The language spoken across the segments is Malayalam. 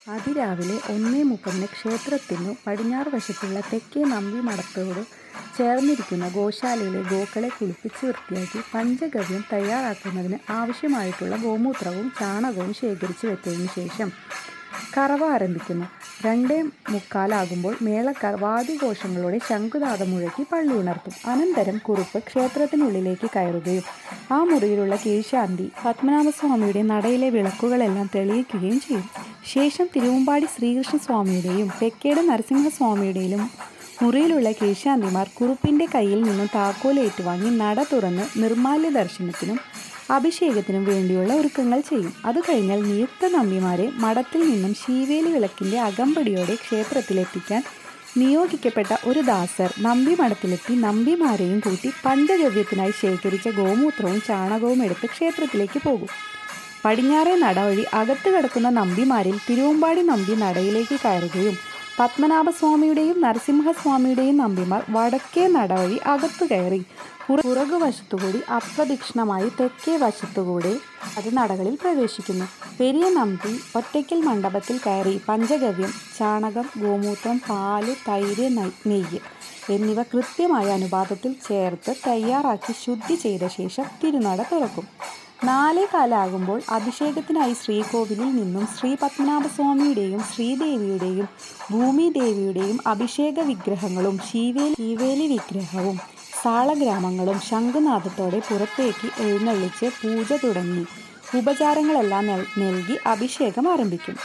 അതിരാവിലെ 1:30 ക്ഷേത്രത്തിനു പടിഞ്ഞാറ് വശത്തുള്ള തെക്കേ നമ്പി മഠത്തോട് ചേർന്നിരിക്കുന്ന ഗോശാലയിലെ ഗോക്കളെ കുളിപ്പിച്ച് വൃത്തിയാക്കി പഞ്ചഗവ്യം തയ്യാറാക്കുന്നതിന് ആവശ്യമായിട്ടുള്ള ഗോമൂത്രവും ചാണകവും ശേഖരിച്ചു വെച്ചതിനു ശേഷം കറവ ആരംഭിക്കുന്നു. 2:45 മേളക്കാർ വാദ്യഘോഷങ്ങളോടെ ശംഖുനാദം മുഴക്കി പള്ളി ഉണർത്തും. അനന്തരം കുറുപ്പ് ക്ഷേത്രത്തിനുള്ളിലേക്ക് കയറുകയും ആ മുറിയിലുള്ള കീഴ്ശാന്തി പത്മനാഭസ്വാമിയുടെ നടയിലെ വിളക്കുകളെല്ലാം തെളിയിക്കുകയും ചെയ്യും. ശേഷം തിരുവമ്പാടി ശ്രീകൃഷ്ണസ്വാമിയുടെയും തെക്കേട് നരസിംഹസ്വാമിയുടെയും മുറിയിലുള്ള കീഴ്ശാന്തിമാർ കുറുപ്പിൻ്റെ കയ്യിൽ നിന്നും താക്കോൽ ഏറ്റുവാങ്ങി നട തുറന്ന് നിർമ്മാല്യ ദർശനത്തിനും അഭിഷേകത്തിനും വേണ്ടിയുള്ള ഒരുക്കങ്ങൾ ചെയ്യും. അതുകഴിഞ്ഞാൽ നിയുക്ത നമ്പിമാരെ മഠത്തിൽ നിന്നും ശീവേലി വിളക്കിൻ്റെ അകമ്പടിയോടെ ക്ഷേത്രത്തിലെത്തിക്കാൻ നിയോഗിക്കപ്പെട്ട ഒരു ദാസർ നമ്പി മഠത്തിലെത്തി നമ്പിമാരെയും കൂട്ടി പഞ്ചഗവ്യത്തിനായി ശേഖരിച്ച ഗോമൂത്രവും ചാണകവും എടുത്ത് ക്ഷേത്രത്തിലേക്ക് പോകും. പടിഞ്ഞാറേ നട വഴി അകത്ത് കിടക്കുന്ന നമ്പിമാരിൽ തിരുവമ്പാടി നമ്പി നടയിലേക്ക് കയറുകയും പത്മനാഭസ്വാമിയുടെയും നരസിംഹസ്വാമിയുടെയും നമ്പിമാർ വടക്കേ നട വഴി അകത്തു കയറി പുറകുവശത്തുകൂടി അപ്രദക്ഷിണമായി തെക്കേ വശത്തുകൂടെ അത് നടകളിൽ പ്രവേശിക്കുന്നു. പെരിയ നമ്പി ഒറ്റയ്ക്കൽ മണ്ഡപത്തിൽ കയറി പഞ്ചഗവ്യം, ചാണകം, ഗോമൂത്രം, പാല്, തൈര്, നെയ്യ് എന്നിവ കൃത്യമായ അനുപാതത്തിൽ ചേർത്ത് തയ്യാറാക്കി ശുദ്ധി ചെയ്ത ശേഷം തിരുനട തുറക്കും. 4:15 അഭിഷേകത്തിനായി ശ്രീകോവിലിൽ നിന്നും ശ്രീ പത്മനാഭസ്വാമിയുടെയും ശ്രീദേവിയുടെയും ഭൂമിദേവിയുടെയും അഭിഷേക വിഗ്രഹങ്ങളും ശീവേലി വിഗ്രഹവും സാളഗ്രാമങ്ങളും ശംഖുനാദത്തോടെ പുറത്തേക്ക് എഴുന്നള്ളിച്ച് പൂജ തുടങ്ങി ഉപചാരങ്ങളെല്ലാം നൽകി അഭിഷേകം ആരംഭിക്കും.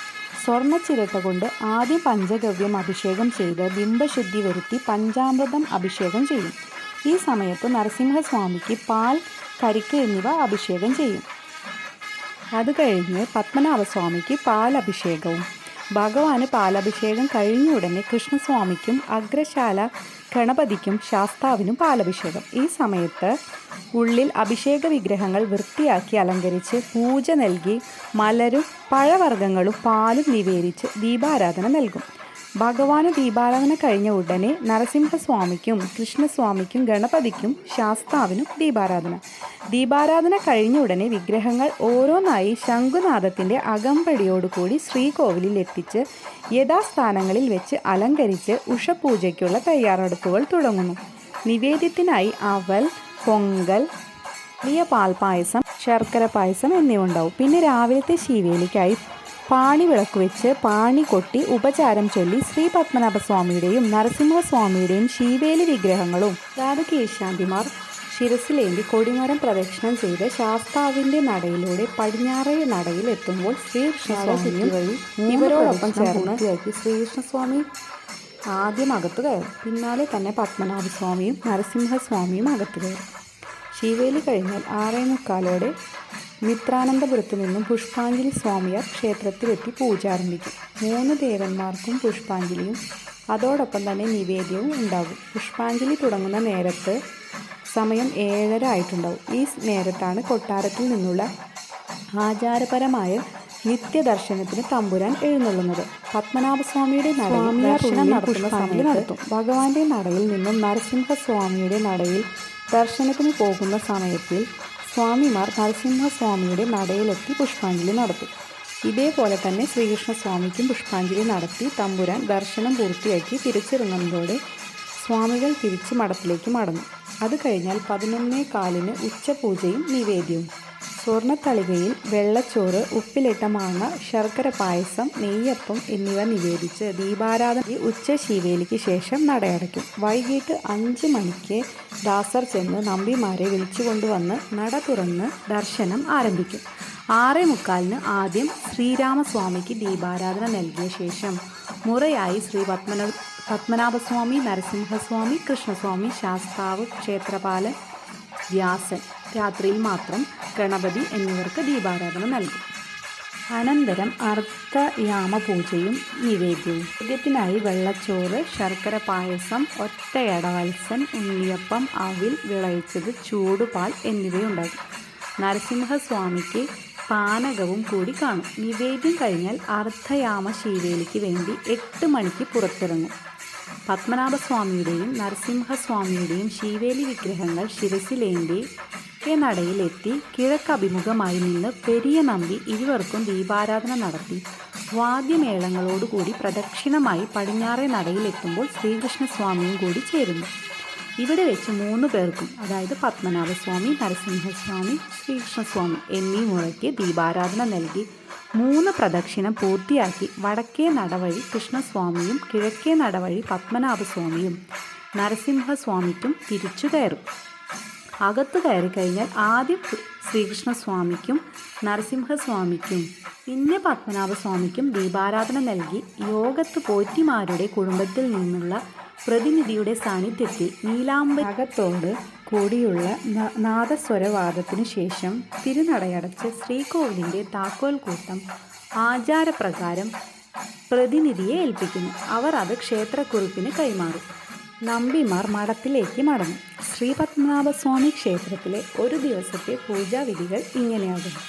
സ്വർണ്ണച്ചിരട്ട കൊണ്ട് ആദ്യം പഞ്ചഗവ്യം അഭിഷേകം ചെയ്ത് ബിംബശുദ്ധി വരുത്തി പഞ്ചാമൃതം അഭിഷേകം ചെയ്യും. ഈ സമയത്ത് നരസിംഹസ്വാമിക്ക് പാൽ, കരിക്ക് എന്നിവ അഭിഷേകം ചെയ്യും. അത് കഴിഞ്ഞ് പത്മനാഭസ്വാമിക്ക് പാലഭിഷേകവും. ഭഗവാന് പാലഭിഷേകം കഴിഞ്ഞ ഉടനെ കൃഷ്ണസ്വാമിക്കും അഗ്രശാല ഗണപതിക്കും ശാസ്താവിനും പാലഭിഷേകം. ഈ സമയത്ത് ഉള്ളിൽ അഭിഷേക വിഗ്രഹങ്ങൾ വൃത്തിയാക്കി അലങ്കരിച്ച് പൂജ നൽകി മലരും പഴവർഗ്ഗങ്ങളും പാലും നിവേദിച്ച് ദീപാരാധന നൽകും. ഭഗവാന് ദീപാരാധന കഴിഞ്ഞ ഉടനെ നരസിംഹസ്വാമിക്കും കൃഷ്ണസ്വാമിക്കും ഗണപതിക്കും ശാസ്താവിനും ദീപാരാധന കഴിഞ്ഞ ഉടനെ വിഗ്രഹങ്ങൾ ഓരോന്നായി ശംഖുനാദത്തിൻ്റെ അകമ്പടിയോടുകൂടി ശ്രീകോവിലിൽ എത്തിച്ച് യഥാസ്ഥാനങ്ങളിൽ വെച്ച് അലങ്കരിച്ച് ഉഷപൂജയ്ക്കുള്ള തയ്യാറെടുപ്പുകൾ തുടങ്ങുന്നു. നിവേദ്യത്തിനായി അവൽ, പൊങ്കൽ, വലിയ പാൽപ്പായസം, ശർക്കര പായസം എന്നിവ ഉണ്ടാവും. പിന്നെ രാവിലത്തെ ശീവേലിക്കായി പാണി വിളക്ക് വെച്ച് പാണി കൊട്ടി ഉപചാരം ചൊല്ലി ശ്രീ പത്മനാഭസ്വാമിയുടെയും നരസിംഹസ്വാമിയുടെയും ശീവേലി വിഗ്രഹങ്ങളും കീഴ്ശാന്തിമാർ ശിരസിലേന്തി കൊടിമരം പ്രദക്ഷിണം ചെയ്ത് ശാസ്താവിൻ്റെ നടയിലൂടെ പടിഞ്ഞാറേ നടയിൽ എത്തുമ്പോൾ ശ്രീകൃഷ്ണസ്വാമിയും വഴി ഇവരോടൊപ്പം ചേർന്ന് ശ്രീകൃഷ്ണസ്വാമി ആദ്യം അകത്തു കയറും. പിന്നാലെ തന്നെ പത്മനാഭസ്വാമിയും നരസിംഹസ്വാമിയും അകത്തു കയറും. ശീവേലി കഴിഞ്ഞാൽ 6:45 മിത്രാനന്തപുരത്തു നിന്നും പുഷ്പാഞ്ജലി സ്വാമിയാർ ക്ഷേത്രത്തിലെത്തി പൂജ ആരംഭിക്കും. 3 ദേവന്മാർക്കും പുഷ്പാഞ്ജലിയും അതോടൊപ്പം തന്നെ നിവേദ്യവും ഉണ്ടാകും. പുഷ്പാഞ്ജലി തുടങ്ങുന്ന നേരത്ത് സമയം 7:30 ആയിട്ടുണ്ടാവും. ഈ നേരത്താണ് കൊട്ടാരത്തിൽ നിന്നുള്ള ആചാരപരമായ നിത്യദർശനത്തിന് തമ്പുരാൻ എഴുന്നള്ളുന്നത്. പത്മനാഭസ്വാമിയുടെ ദർശനം നടത്തുന്ന സമയം നടത്തും. ഭഗവാന്റെ നടയിൽ നിന്നും നരസിംഹസ്വാമിയുടെ നടയിൽ ദർശനത്തിന് പോകുന്ന സമയത്തിൽ സ്വാമിമാർ നരസിംഹസ്വാമിയുടെ നടയിലെത്തി പുഷ്പാഞ്ജലി നടത്തും. ഇതേപോലെ തന്നെ ശ്രീകൃഷ്ണസ്വാമിക്കും പുഷ്പാഞ്ജലി നടത്തി തമ്പുരാൻ ദർശനം പൂർത്തിയാക്കി തിരിച്ചിറങ്ങുന്നതോടെ സ്വാമികൾ തിരിച്ച് മഠത്തിലേക്ക് മടങ്ങും. അത് കഴിഞ്ഞാൽ 11:15 ഉച്ചപൂജയും നിവേദ്യവും. സ്വർണ്ണത്തളികയിൽ വെള്ളച്ചോറ്, ഉപ്പിലിട്ട മാങ്ങ, ശർക്കര പായസം, നെയ്യപ്പം എന്നിവ നിവേദിച്ച് ദീപാരാധന ഉച്ചശീവേലിക്ക് ശേഷം നടയടയ്ക്കും. വൈകിട്ട് 5 മണിക്ക് ദാസർ ചെന്ന് നമ്പിമാരെ വിളിച്ചുകൊണ്ടുവന്ന് നട തുറന്ന് ദർശനം ആരംഭിക്കും. 6:45 ആദ്യം ശ്രീരാമസ്വാമിക്ക് ദീപാരാധന നൽകിയ ശേഷം മുറയായി ശ്രീ പത്മനാഭസ്വാമി, നരസിംഹസ്വാമി, കൃഷ്ണസ്വാമി, ശാസ്താവ്, ക്ഷേത്രപാലൻ, വ്യാസൻ, രാത്രിയിൽ മാത്രം ഗണപതി എന്നിവർക്ക് ദീപാരാധന നൽകും. അനന്തരം അർദ്ധയാമ പൂജയും നിവേദ്യവും. നിവേദ്യത്തിനായി വെള്ളച്ചോറ്, ശർക്കര പായസം, ഒറ്റയടവത്സൻ, ഉണ്ണിയപ്പം, അവിൽ വിളയിച്ചത്, ചൂടുപാൽ എന്നിവയുണ്ടാകും. നരസിംഹസ്വാമിക്ക് പാനകവും കൂടി കാണും. നിവേദ്യം കഴിഞ്ഞാൽ അർദ്ധയാമ ശീവേലിക്ക് വേണ്ടി 8 മണിക്ക് പുറത്തിറങ്ങും. പത്മനാഭസ്വാമിയുടെയും നരസിംഹസ്വാമിയുടെയും ശീവേലി വിഗ്രഹങ്ങൾ ശിരസിലേന്തി നടയിലെത്തി കിഴക്കഭിമുഖമായി നിന്ന് പെരിയ നമ്പി ഇരുവർക്കും ദീപാരാധന നടത്തി വാദ്യമേളങ്ങളോടുകൂടി പ്രദക്ഷിണമായി പടിഞ്ഞാറേ നടയിലെത്തുമ്പോൾ ശ്രീകൃഷ്ണസ്വാമിയും കൂടി ചേരുന്നു. ഇവിടെ വെച്ച് 3 പേർക്കും, അതായത് പത്മനാഭസ്വാമി, നരസിംഹസ്വാമി, ശ്രീകൃഷ്ണസ്വാമി എന്നീ മുറയ്ക്ക് ദീപാരാധന നൽകി 3 പ്രദക്ഷിണം പൂർത്തിയാക്കി വടക്കേ നടവഴി കൃഷ്ണസ്വാമിയും കിഴക്കേ നടവഴി പത്മനാഭസ്വാമിയും നരസിംഹസ്വാമിക്കും തിരിച്ചു കയറും. അകത്തു കയറി കഴിഞ്ഞാൽ ആദ്യം ശ്രീകൃഷ്ണസ്വാമിക്കും നരസിംഹസ്വാമിക്കും പിന്നെ പത്മനാഭസ്വാമിക്കും ദീപാരാധന നൽകി യോഗത്ത് പോറ്റിമാരുടെ കുടുംബത്തിൽ നിന്നുള്ള പ്രതിനിധിയുടെ സാന്നിധ്യത്തിൽ നീലാംബരത്തോട് കൂടിയുള്ള നാദസ്വരവാദത്തിനു ശേഷം തിരുനടയടച്ച് ശ്രീകോവിലിൻ്റെ താക്കോൽ കൂട്ടം ആചാരപ്രകാരം പ്രതിനിധിയെ ഏൽപ്പിക്കുന്നു. അവർ അത് ക്ഷേത്രക്കുറുപ്പിന് കൈമാറും. നമ്പിമാർ മഠത്തിലേക്ക് മടങ്ങും. ശ്രീ പത്മനാഭസ്വാമി ക്ഷേത്രത്തിലെ ഒരു ദിവസത്തെ പൂജാവിധികൾ ഇങ്ങനെയാകുന്നു.